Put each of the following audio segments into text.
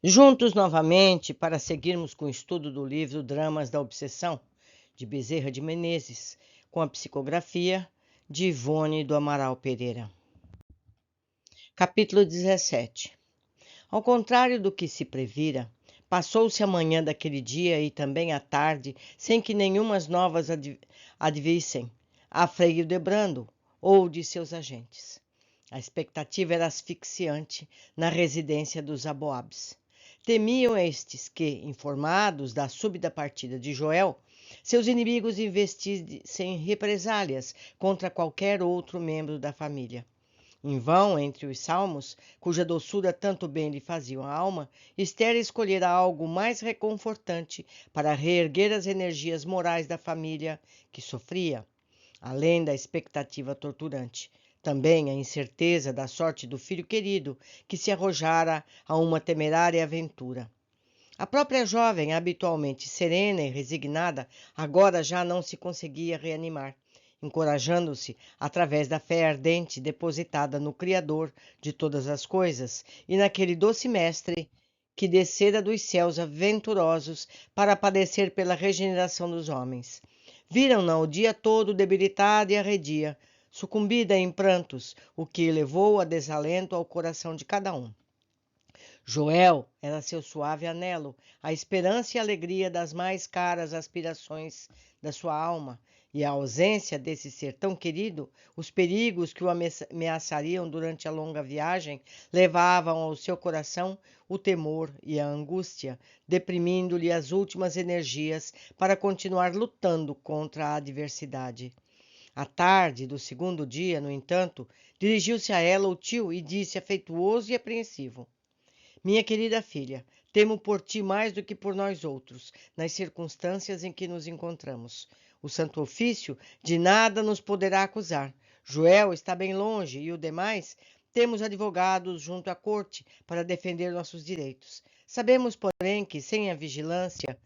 Juntos novamente para seguirmos com o estudo do livro Dramas da Obsessão, de Bezerra de Menezes, com a psicografia de Ivone do Amaral Pereira. Capítulo 17. Ao contrário do que se previra, passou-se a manhã daquele dia e também a tarde, sem que nenhumas novas advissem a Frei Hildebrando ou de seus agentes. A expectativa era asfixiante na residência dos Aboabes. Temiam estes que, informados da súbita partida de Joel, seus inimigos investissem represálias contra qualquer outro membro da família. Em vão, entre os salmos, cuja doçura tanto bem lhe faziam a alma, Esther escolhera algo mais reconfortante para reerguer as energias morais da família que sofria, além da expectativa torturante. Também a incerteza da sorte do filho querido, que se arrojara a uma temerária aventura. A própria jovem, habitualmente serena e resignada, agora já não se conseguia reanimar, encorajando-se através da fé ardente depositada no Criador de todas as coisas e naquele doce mestre que descera dos céus aventurosos para padecer pela regeneração dos homens. Viram-na o dia todo debilitada e arredia, sucumbida em prantos, o que levou a desalento ao coração de cada um. Joel era seu suave anelo, a esperança e a alegria das mais caras aspirações da sua alma, e a ausência desse ser tão querido, os perigos que o ameaçariam durante a longa viagem, levavam ao seu coração o temor e a angústia, deprimindo-lhe as últimas energias para continuar lutando contra a adversidade. À tarde do segundo dia, no entanto, dirigiu-se a ela o tio e disse afetuoso e apreensivo: minha querida filha, temo por ti mais do que por nós outros, nas circunstâncias em que nos encontramos. O Santo Ofício de nada nos poderá acusar. Joel está bem longe e o demais temos advogados junto à corte para defender nossos direitos. Sabemos, porém, que sem a vigilância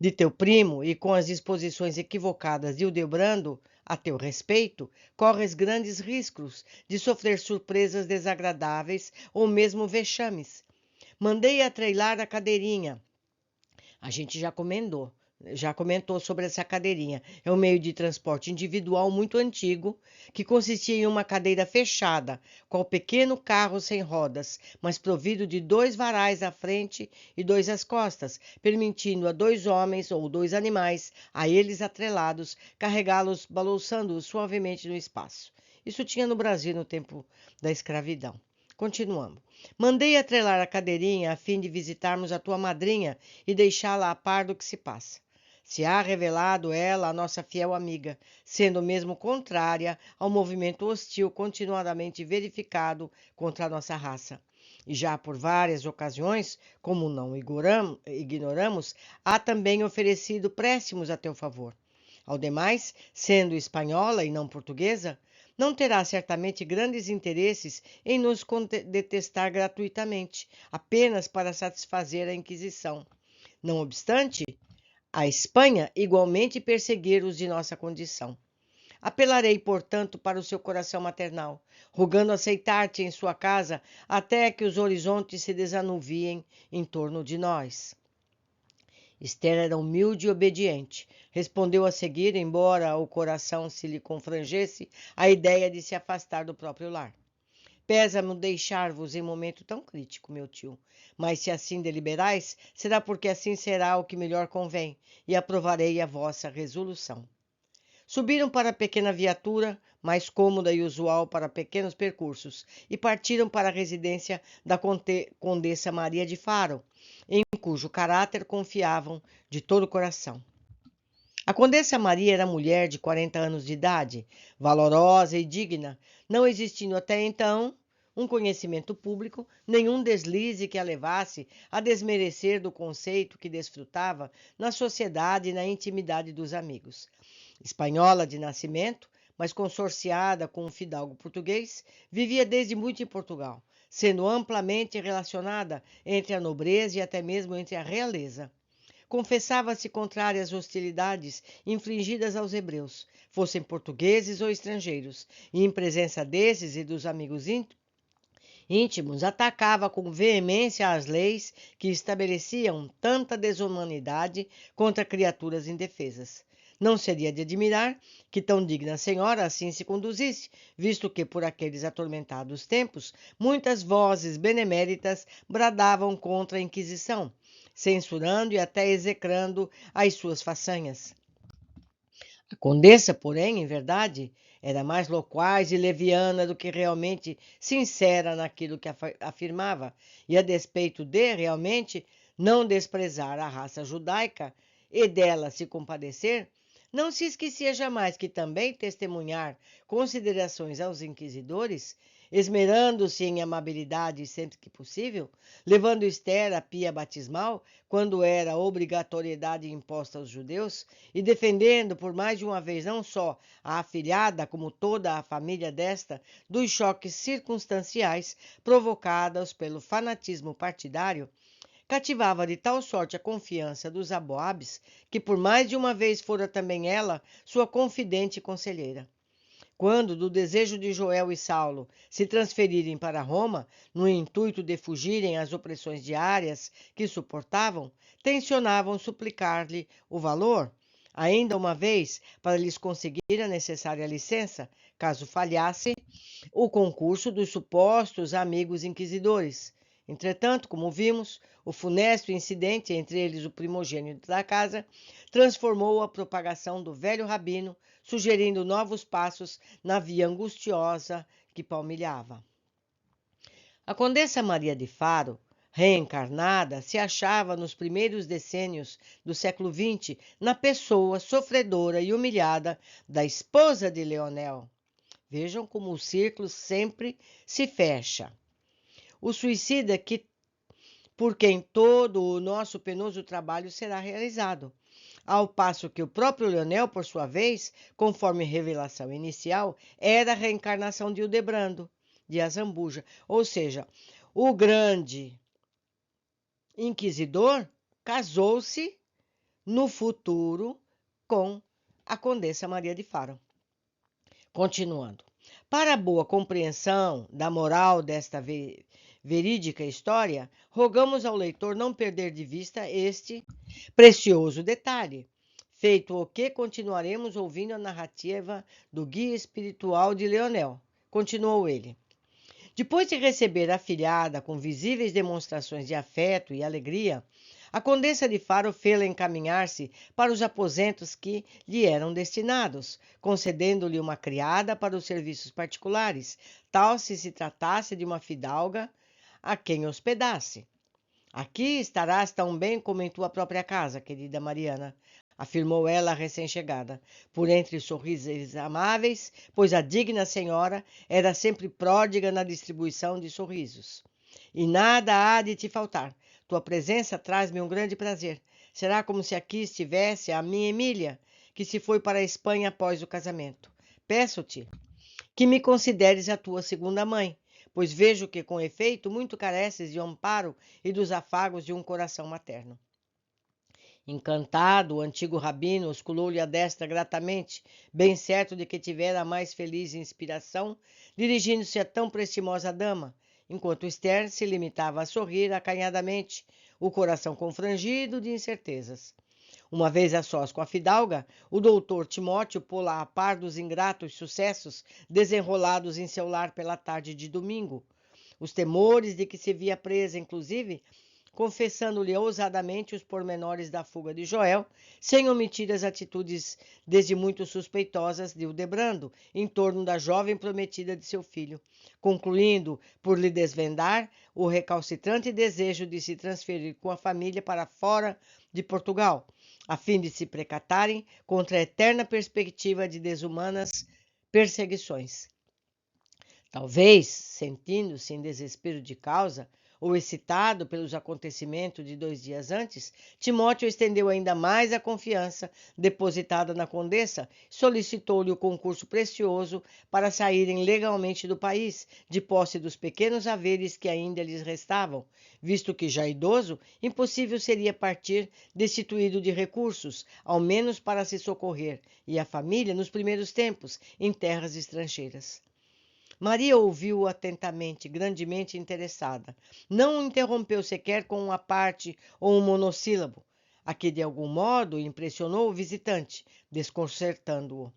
de teu primo e com as disposições equivocadas de Hildebrando a teu respeito, corres grandes riscos de sofrer surpresas desagradáveis ou mesmo vexames. Mandei atrelar a cadeirinha. A gente já comentou sobre essa cadeirinha. É um meio de transporte individual muito antigo, que consistia em uma cadeira fechada, qual pequeno carro sem rodas, mas provido de 2 varais à frente e 2 às costas, permitindo a 2 homens ou 2 animais, a eles atrelados, carregá-los balouçando-os suavemente no espaço. Isso tinha no Brasil no tempo da escravidão. Continuamos. Mandei atrelar a cadeirinha a fim de visitarmos a tua madrinha e deixá-la a par do que se passa. Se há revelado ela a nossa fiel amiga, sendo mesmo contrária ao movimento hostil continuadamente verificado contra a nossa raça. E já por várias ocasiões, como não ignoramos, há também oferecido préstimos a teu favor. Ao demais, sendo espanhola e não portuguesa, não terá certamente grandes interesses em nos detestar gratuitamente, apenas para satisfazer a Inquisição. Não obstante, a Espanha igualmente perseguir os de nossa condição. Apelarei, portanto, para o seu coração maternal, rogando aceitar-te em sua casa até que os horizontes se desanuviem em torno de nós. Esther era humilde e obediente. Respondeu a seguir, embora o coração se lhe confrangesse a ideia de se afastar do próprio lar. Pesa-me deixar-vos em momento tão crítico, meu tio, mas se assim deliberais, será porque assim será o que melhor convém, e aprovarei a vossa resolução. Subiram para a pequena viatura, mais cômoda e usual para pequenos percursos, e partiram para a residência da Condessa Maria de Faro, em cujo caráter confiavam de todo o coração. A Condessa Maria era mulher de 40 anos de idade, valorosa e digna, não existindo até então um conhecimento público, nenhum deslize que a levasse a desmerecer do conceito que desfrutava na sociedade e na intimidade dos amigos. Espanhola de nascimento, mas consorciada com um fidalgo português, vivia desde muito em Portugal, sendo amplamente relacionada entre a nobreza e até mesmo entre a realeza. Confessava-se contrária às hostilidades infligidas aos hebreus, fossem portugueses ou estrangeiros, e em presença desses e dos amigos íntimos, atacava com veemência as leis que estabeleciam tanta desumanidade contra criaturas indefesas. Não seria de admirar que tão digna senhora assim se conduzisse, visto que, por aqueles atormentados tempos, muitas vozes beneméritas bradavam contra a Inquisição, censurando e até execrando as suas façanhas. A condessa, porém, em verdade, era mais loquaz e leviana do que realmente sincera naquilo que afirmava, e a despeito de, realmente, não desprezar a raça judaica e dela se compadecer, não se esquecia jamais que também testemunhar considerações aos inquisidores, esmerando-se em amabilidade sempre que possível, levando Esther à pia batismal, quando era obrigatoriedade imposta aos judeus, e defendendo por mais de uma vez não só a afilhada, como toda a família desta, dos choques circunstanciais provocados pelo fanatismo partidário, cativava de tal sorte a confiança dos aboabes, que por mais de uma vez fora também ela sua confidente e conselheira. Quando, do desejo de Joel e Saulo se transferirem para Roma, no intuito de fugirem às opressões diárias que suportavam, tencionavam suplicar-lhe o valor, ainda uma vez, para lhes conseguir a necessária licença, caso falhasse o concurso dos supostos amigos inquisidores. Entretanto, como vimos, o funesto incidente, entre eles o primogênito da casa, transformou a propagação do velho rabino, sugerindo novos passos na via angustiosa que palmilhava. A condessa Maria de Faro, reencarnada, se achava nos primeiros decênios do século XX na pessoa sofredora e humilhada da esposa de Leonel. Vejam como o círculo sempre se fecha. O suicida por quem todo o nosso penoso trabalho será realizado. Ao passo que o próprio Leonel, por sua vez, conforme revelação inicial, era a reencarnação de Hildebrando, de Azambuja. Ou seja, o grande inquisidor casou-se no futuro com a Condessa Maria de Faro. Continuando. Para a boa compreensão da moral desta verídica história, rogamos ao leitor não perder de vista este precioso detalhe, feito o que continuaremos ouvindo a narrativa do guia espiritual de Leonel. Continuou ele. Depois de receber a afilhada com visíveis demonstrações de afeto e alegria, a condessa de Faro fê-la encaminhar-se para os aposentos que lhe eram destinados, concedendo-lhe uma criada para os serviços particulares, tal se tratasse de uma fidalga a quem hospedasse. Aqui estarás tão bem como em tua própria casa, querida Mariana, afirmou ela à recém-chegada, por entre sorrisos amáveis, pois a digna senhora era sempre pródiga na distribuição de sorrisos. E nada há de te faltar. Tua presença traz-me um grande prazer. Será como se aqui estivesse a minha Emília, que se foi para a Espanha após o casamento. Peço-te que me consideres a tua segunda mãe, pois vejo que, com efeito, muito careces de amparo e dos afagos de um coração materno. Encantado, o antigo rabino osculou-lhe a destra gratamente, bem certo de que tivera a mais feliz inspiração, dirigindo-se a tão prestimosa dama, enquanto Esther se limitava a sorrir acanhadamente, o coração confrangido de incertezas. Uma vez a sós com a fidalga, o doutor Timóteo pô-la a par dos ingratos sucessos desenrolados em seu lar pela tarde de domingo. Os temores de que se via presa, inclusive, confessando-lhe ousadamente os pormenores da fuga de Joel, sem omitir as atitudes desde muito suspeitosas de Hildebrando em torno da jovem prometida de seu filho, concluindo por lhe desvendar o recalcitrante desejo de se transferir com a família para fora de Portugal, a fim de se precatarem contra a eterna perspectiva de desumanas perseguições. Talvez, sentindo-se em desespero de causa, ou excitado pelos acontecimentos de 2 dias antes, Timóteo estendeu ainda mais a confiança depositada na condessa, solicitou-lhe o concurso precioso para saírem legalmente do país, de posse dos pequenos haveres que ainda lhes restavam, visto que, já idoso, impossível seria partir destituído de recursos, ao menos para se socorrer, e a família, nos primeiros tempos, em terras estrangeiras. Maria ouviu-o atentamente, grandemente interessada. Não o interrompeu sequer com uma parte ou um monossílabo, a que de algum modo impressionou o visitante, desconcertando-o.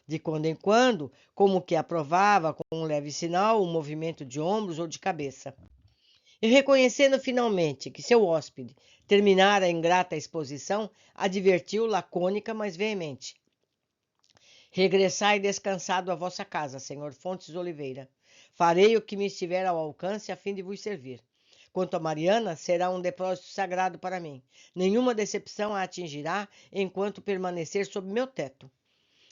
De quando em quando, como que aprovava com um leve sinal, um movimento de ombros ou de cabeça. E reconhecendo finalmente que seu hóspede terminara a ingrata exposição, advertiu lacônica, mas veemente: regressai descansado à vossa casa, senhor Fontes Oliveira. Farei o que me estiver ao alcance a fim de vos servir. Quanto a Mariana, será um depósito sagrado para mim. Nenhuma decepção a atingirá enquanto permanecer sob meu teto.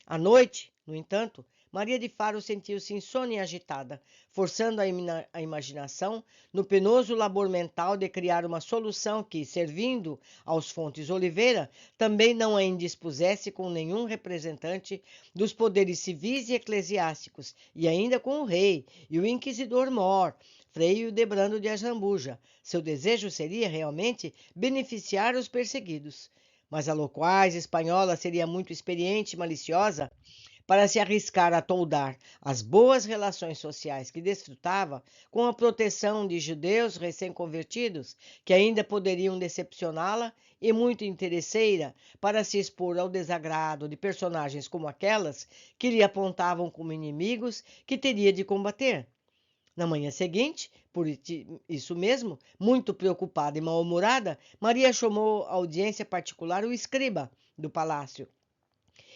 À noite, no entanto, Maria de Faro sentiu-se insônia e agitada, forçando a imaginação no penoso labor mental de criar uma solução que, servindo aos Fontes Oliveira, também não a indispusesse com nenhum representante dos poderes civis e eclesiásticos, e ainda com o rei e o inquisidor mor, Frei Hildebrando de Azambuja. Seu desejo seria, realmente, beneficiar os perseguidos. Mas a loquaz espanhola seria muito experiente e maliciosa para se arriscar a toldar as boas relações sociais que desfrutava com a proteção de judeus recém-convertidos que ainda poderiam decepcioná-la e muito interesseira para se expor ao desagrado de personagens como aquelas que lhe apontavam como inimigos que teria de combater. Na manhã seguinte, por isso mesmo, muito preocupada e mal-humorada, Maria chamou à audiência particular o escriba do palácio,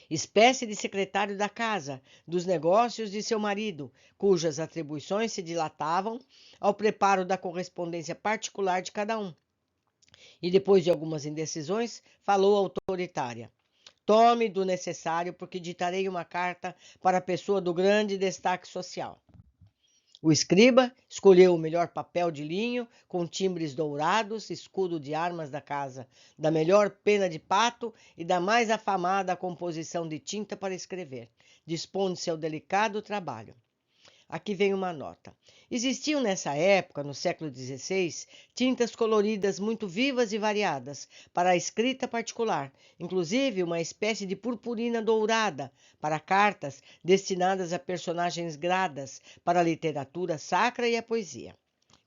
espécie de secretário da casa, dos negócios de seu marido, cujas atribuições se dilatavam ao preparo da correspondência particular de cada um. E depois de algumas indecisões, falou autoritária: tome do necessário, porque ditarei uma carta para a pessoa do grande destaque social. O escriba escolheu o melhor papel de linho, com timbres dourados, escudo de armas da casa, da melhor pena de pato e da mais afamada composição de tinta para escrever, dispondo-se ao delicado trabalho. Aqui vem uma nota. Existiam nessa época, no século XVI, tintas coloridas muito vivas e variadas para a escrita particular, inclusive uma espécie de purpurina dourada para cartas destinadas a personagens gradas, para a literatura sacra e a poesia.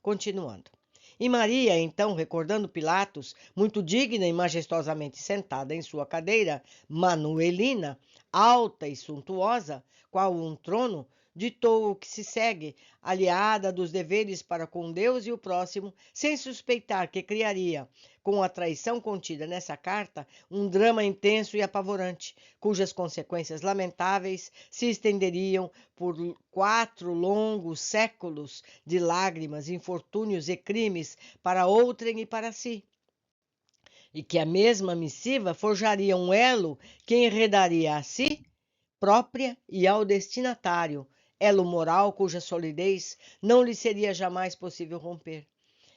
Continuando. E Maria, então, recordando Pilatos, muito digna e majestosamente sentada em sua cadeira manuelina, alta e suntuosa, qual um trono, ditou o que se segue, aliada dos deveres para com Deus e o próximo, sem suspeitar que criaria, com a traição contida nessa carta, um drama intenso e apavorante, cujas consequências lamentáveis se estenderiam por 4 longos séculos de lágrimas, infortúnios e crimes para outrem e para si. E que a mesma missiva forjaria um elo que enredaria a si própria e ao destinatário, elo moral cuja solidez não lhe seria jamais possível romper,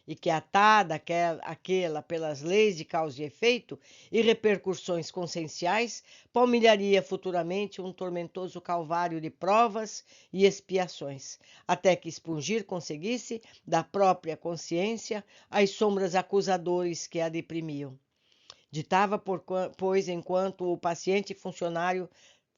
e que, atada àquela pelas leis de causa e efeito e repercussões conscienciais, palmilharia futuramente um tormentoso calvário de provas e expiações, até que expungir conseguisse da própria consciência as sombras acusadores que a deprimiam. Ditava, pois, enquanto o paciente funcionário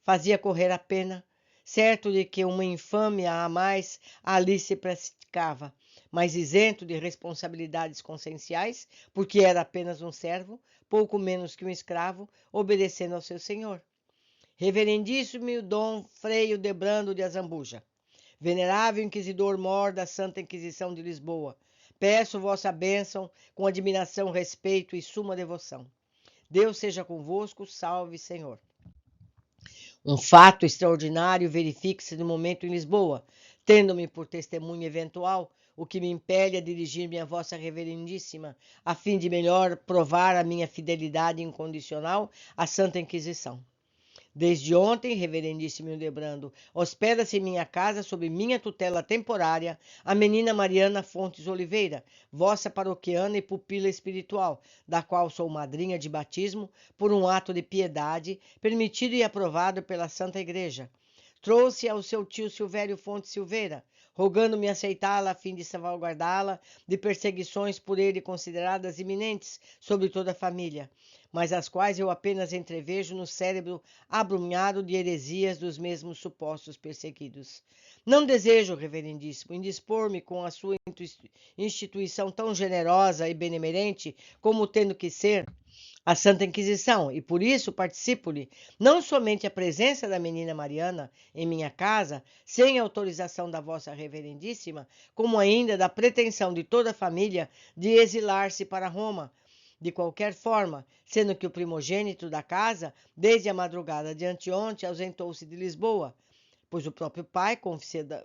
fazia correr a pena, certo de que uma infâmia a mais ali se praticava, mas isento de responsabilidades conscienciais, porque era apenas um servo, pouco menos que um escravo, obedecendo ao seu senhor. Reverendíssimo Dom Frei Hildebrando de Azambuja, venerável inquisidor mor da Santa Inquisição de Lisboa, peço vossa bênção com admiração, respeito e suma devoção. Deus seja convosco, salve, Senhor. Um fato extraordinário verifica-se no momento em Lisboa, tendo-me por testemunha eventual, o que me impele a dirigir-me a vossa reverendíssima, a fim de melhor provar a minha fidelidade incondicional à Santa Inquisição. Desde ontem, reverendíssimo Hildebrando, hospeda-se em minha casa, sob minha tutela temporária, a menina Mariana Fontes Oliveira, vossa paroquiana e pupila espiritual, da qual sou madrinha de batismo por um ato de piedade, permitido e aprovado pela Santa Igreja. Trouxe ao seu tio Silvério Fontes Silveira, rogando-me aceitá-la a fim de salvaguardá-la de perseguições por ele consideradas iminentes sobre toda a família, mas as quais eu apenas entrevejo no cérebro abrumado de heresias dos mesmos supostos perseguidos. Não desejo, reverendíssimo, indispor-me com a sua instituição tão generosa e benemerente como tendo que ser a Santa Inquisição, e por isso participo-lhe não somente a presença da menina Mariana em minha casa, sem autorização da vossa reverendíssima, como ainda da pretensão de toda a família de exilar-se para Roma, de qualquer forma, sendo que o primogênito da casa, desde a madrugada de anteontem, ausentou-se de Lisboa, pois o próprio pai,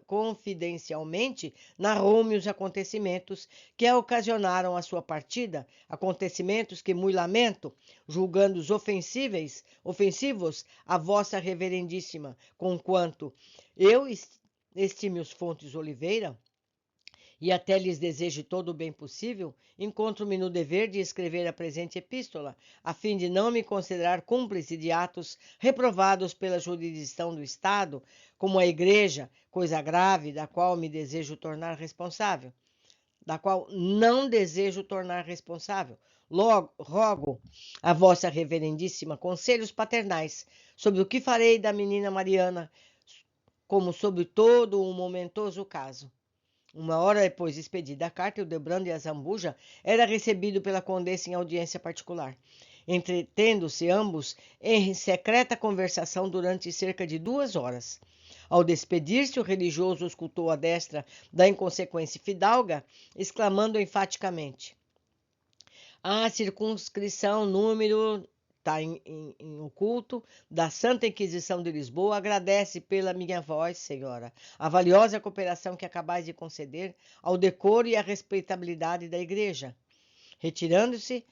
confidencialmente, narrou-me os acontecimentos que ocasionaram a sua partida, acontecimentos que muito lamento, julgando-os ofensivos à vossa reverendíssima, conquanto eu estime os Fontes Oliveira, e até lhes desejo todo o bem possível, encontro-me no dever de escrever a presente epístola, a fim de não me considerar cúmplice de atos reprovados pela jurisdição do Estado, como a Igreja, coisa grave da qual me desejo tornar responsável, da qual não desejo tornar responsável. Logo, rogo a vossa reverendíssima conselhos paternais sobre o que farei da menina Mariana, como sobre todo o momentoso caso. Uma hora depois de expedida a carta, Hildebrando de Azambuja era recebido pela condessa em audiência particular, entretendo-se ambos em secreta conversação durante cerca de 2 horas. Ao despedir-se, o religioso escutou a destra da inconsequência fidalga, exclamando enfaticamente: a circunscrição número está em oculto, da Santa Inquisição de Lisboa, agradece pela minha voz, senhora, a valiosa cooperação que acabais de conceder ao decoro e à respeitabilidade da Igreja. Retirando-se,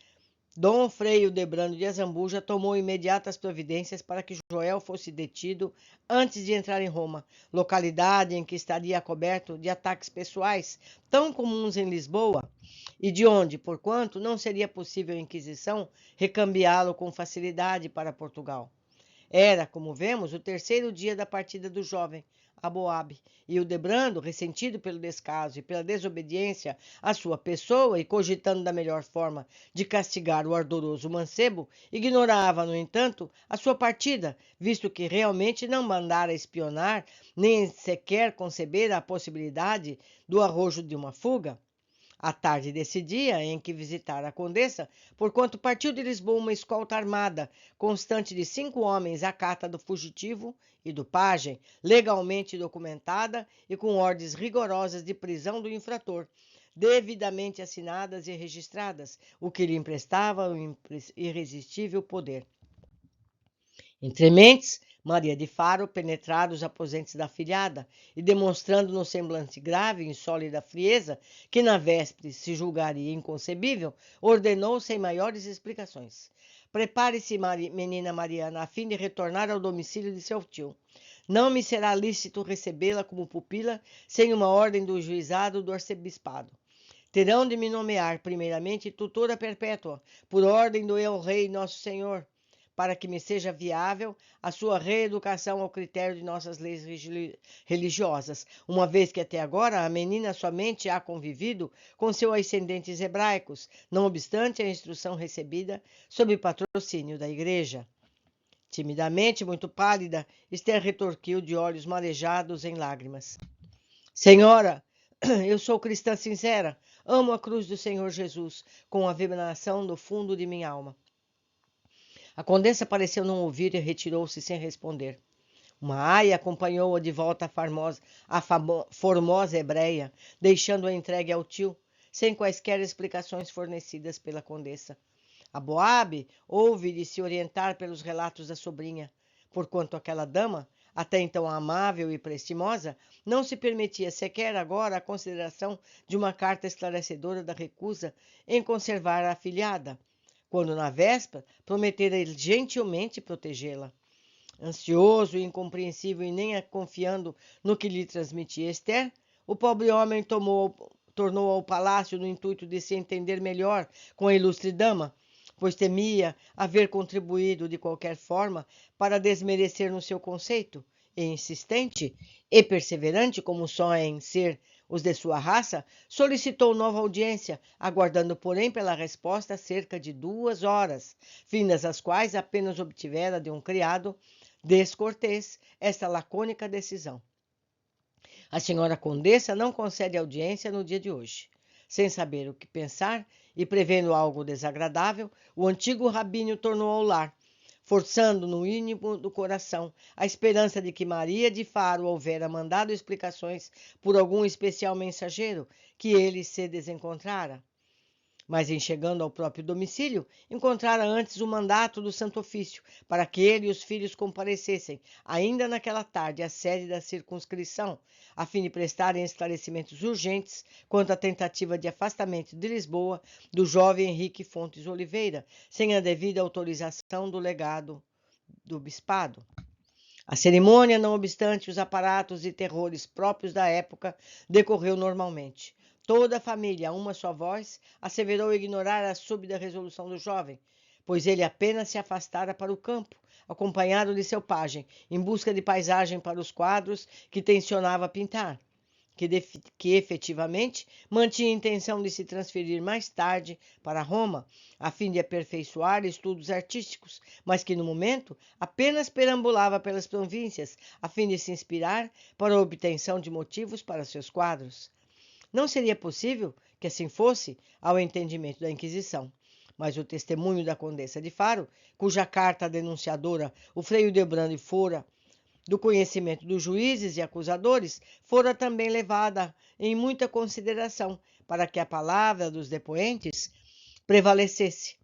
Dom Frei Hildebrando de Azambuja tomou imediatas providências para que Joel fosse detido antes de entrar em Roma, localidade em que estaria coberto de ataques pessoais tão comuns em Lisboa, e de onde, porquanto, não seria possível a Inquisição recambiá-lo com facilidade para Portugal. Era, como vemos, o 3º dia da partida do jovem Aboab, e Hildebrando, ressentido pelo descaso e pela desobediência à sua pessoa e cogitando da melhor forma de castigar o ardoroso mancebo, ignorava, no entanto, a sua partida, visto que realmente não mandara espionar, nem sequer conceber a possibilidade do arrojo de uma fuga. À tarde desse dia em que visitara a condessa, porquanto partiu de Lisboa uma escolta armada, constante de 5 homens à cata do fugitivo e do pajem, legalmente documentada e com ordens rigorosas de prisão do infrator, devidamente assinadas e registradas, o que lhe emprestava o irresistível poder. Entre mentes, Maria de Faro, penetrara os aposentos da afilhada e, demonstrando no semblante grave e sólida frieza, que na véspera se julgaria inconcebível, ordenou sem maiores explicações: prepare-se, menina Mariana, a fim de retornar ao domicílio de seu tio. Não me será lícito recebê-la como pupila sem uma ordem do juizado do arcebispado. Terão de me nomear, primeiramente, tutora perpétua, por ordem do El-Rei Nosso Senhor, para que me seja viável a sua reeducação ao critério de nossas leis religiosas, uma vez que até agora a menina somente ha convivido com seus ascendentes hebraicos, não obstante a instrução recebida sob patrocínio da Igreja. Timidamente, muito pálida, Esther retorquiu de olhos marejados em lágrimas: Senhora, eu sou cristã sincera, amo a cruz do Senhor Jesus, com a vibração do fundo de minha alma. A condessa pareceu não ouvir e retirou-se sem responder. Uma aia acompanhou-a de volta à formosa hebreia, deixando-a entregue ao tio, sem quaisquer explicações fornecidas pela condessa. Aboab houve de se orientar pelos relatos da sobrinha, porquanto aquela dama, até então amável e prestimosa, não se permitia sequer agora a consideração de uma carta esclarecedora da recusa em conservar a afilhada, quando na véspera prometera gentilmente protegê-la. Ansioso e incompreensível e nem confiando no que lhe transmitia Esther, o pobre homem tornou ao palácio no intuito de se entender melhor com a ilustre dama, pois temia haver contribuído de qualquer forma para desmerecer no seu conceito, e insistente e perseverante como sonham ser os de sua raça, solicitou nova audiência, aguardando, porém, pela resposta cerca de 2 horas, findas as quais apenas obtivera de um criado descortês esta lacônica decisão: a senhora condessa não concede audiência no dia de hoje. Sem saber o que pensar e prevendo algo desagradável, o antigo rabino tornou ao lar, forçando no íntimo do coração a esperança de que Maria de Faro houvera mandado explicações por algum especial mensageiro que ele se desencontrara. Mas, em chegando ao próprio domicílio, encontrara antes o mandato do Santo Ofício para que ele e os filhos comparecessem, ainda naquela tarde, à sede da circunscrição, a fim de prestarem esclarecimentos urgentes quanto à tentativa de afastamento de Lisboa do jovem Henrique Fontes Oliveira, sem a devida autorização do legado do bispado. A cerimônia, não obstante os aparatos e terrores próprios da época, decorreu normalmente. Toda a família, a uma só voz, asseverou ignorar a súbita resolução do jovem, pois ele apenas se afastara para o campo, acompanhado de seu pajem, em busca de paisagem para os quadros que tencionava pintar, que efetivamente mantinha a intenção de se transferir mais tarde para Roma, a fim de aperfeiçoar estudos artísticos, mas que no momento apenas perambulava pelas províncias, a fim de se inspirar para a obtenção de motivos para seus quadros. Não seria possível que assim fosse ao entendimento da Inquisição, mas o testemunho da Condessa de Faro, cuja carta denunciadora o Frei Hildebrando fora do conhecimento dos juízes e acusadores, fora também levada em muita consideração para que a palavra dos depoentes prevalecesse.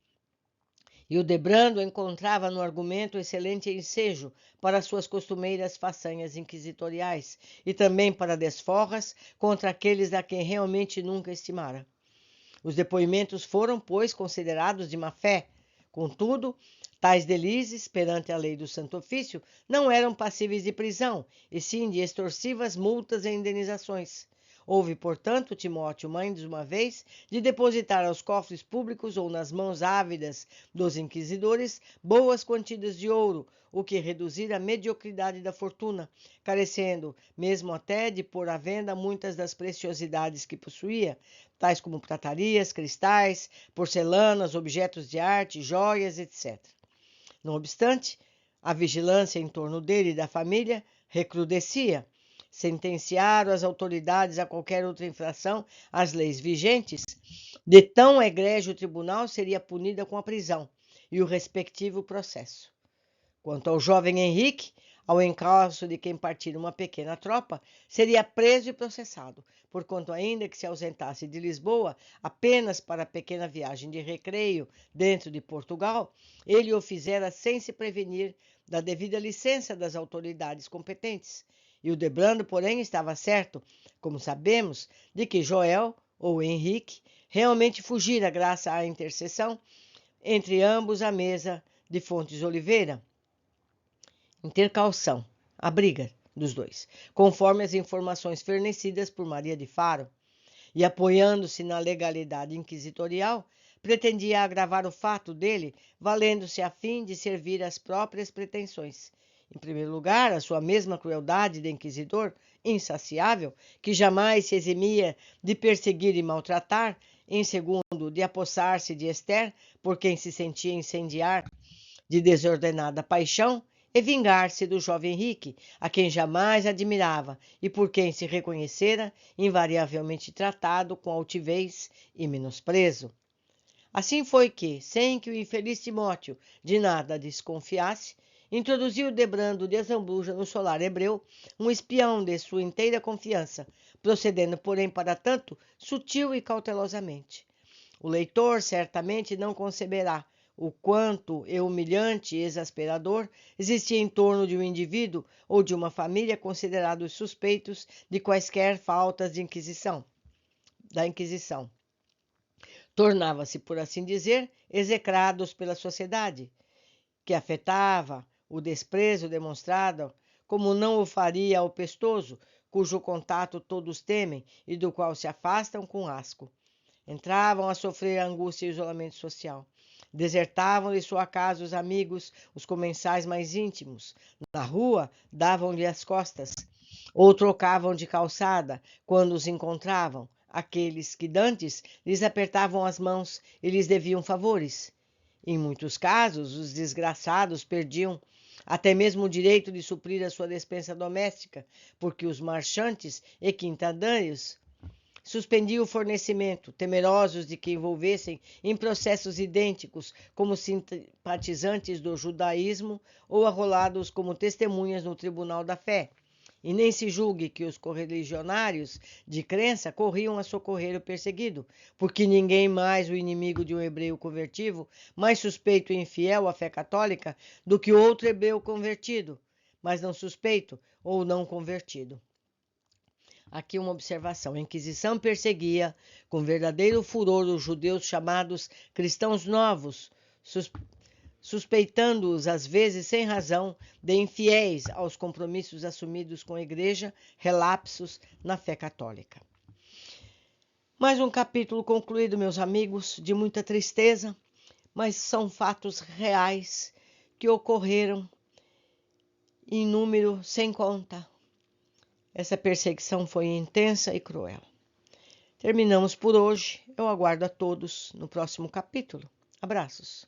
Hildebrando encontrava no argumento excelente ensejo para suas costumeiras façanhas inquisitoriais e também para desforras contra aqueles a quem realmente nunca estimara. Os depoimentos foram, pois, considerados de má-fé. Contudo, tais delizes, perante a lei do Santo Ofício, não eram passíveis de prisão, e sim de extorsivas multas e indenizações. Houve, portanto, Timóteo, mais uma vez, de depositar aos cofres públicos ou nas mãos ávidas dos inquisidores boas quantias de ouro, o que reduzira a mediocridade da fortuna, carecendo mesmo até de pôr à venda muitas das preciosidades que possuía, tais como pratarias, cristais, porcelanas, objetos de arte, joias, etc. Não obstante, a vigilância em torno dele e da família recrudescia. Sentenciaram as autoridades a qualquer outra infração às leis vigentes, de tão egrégio tribunal seria punida com a prisão e o respectivo processo. Quanto ao jovem Henrique, ao encalço de quem partira uma pequena tropa, seria preso e processado, porquanto ainda que se ausentasse de Lisboa apenas para pequena viagem de recreio dentro de Portugal, ele o fizera sem se prevenir da devida licença das autoridades competentes. Hildebrando, porém, estava certo, como sabemos, de que Joel, ou Henrique, realmente fugira graças à intercessão entre ambos à mesa de Fontes Oliveira. Intercalção, a briga dos dois, conforme as informações fornecidas por Maria de Faro, e apoiando-se na legalidade inquisitorial, pretendia agravar o fato dele, valendo-se a fim de servir às próprias pretensões. Em primeiro lugar, a sua mesma crueldade de inquisidor insaciável, que jamais se eximia de perseguir e maltratar. Em segundo, de apossar-se de Esther, por quem se sentia incendiar de desordenada paixão, e vingar-se do jovem Henrique, a quem jamais admirava e por quem se reconhecera invariavelmente tratado com altivez e menosprezo. Assim foi que, sem que o infeliz Timóteo de nada desconfiasse, introduziu Hildebrando de Zambuja no solar hebreu, um espião de sua inteira confiança, procedendo, porém, para tanto, sutil e cautelosamente. O leitor certamente não conceberá o quanto humilhante e exasperador existia em torno de um indivíduo ou de uma família considerados suspeitos de quaisquer faltas da Inquisição. Tornava-se, por assim dizer, execrados pela sociedade, que afetava o desprezo demonstrado, como não o faria ao pestoso, cujo contato todos temem e do qual se afastam com asco. Entravam a sofrer a angústia e o isolamento social. Desertavam de sua casa os amigos, os comensais mais íntimos. Na rua, davam-lhe as costas, ou trocavam de calçada quando os encontravam. Aqueles que dantes lhes apertavam as mãos e lhes deviam favores. Em muitos casos, os desgraçados perdiam até mesmo o direito de suprir a sua despensa doméstica, porque os marchantes e quintandários suspendiam o fornecimento, temerosos de que envolvessem em processos idênticos como simpatizantes do judaísmo ou arrolados como testemunhas no tribunal da fé. E nem se julgue que os correligionários de crença corriam a socorrer o perseguido, porque ninguém mais o inimigo de um hebreu convertido, mais suspeito e infiel à fé católica do que outro hebreu convertido, mas não suspeito ou não convertido. Aqui uma observação. A Inquisição perseguia com verdadeiro furor os judeus chamados cristãos novos, suspeitando-os, às vezes sem razão, de infiéis aos compromissos assumidos com a Igreja, relapsos na fé católica. Mais um capítulo concluído, meus amigos, de muita tristeza, mas são fatos reais que ocorreram em número sem conta. Essa perseguição foi intensa e cruel. Terminamos por hoje. Eu aguardo a todos no próximo capítulo. Abraços.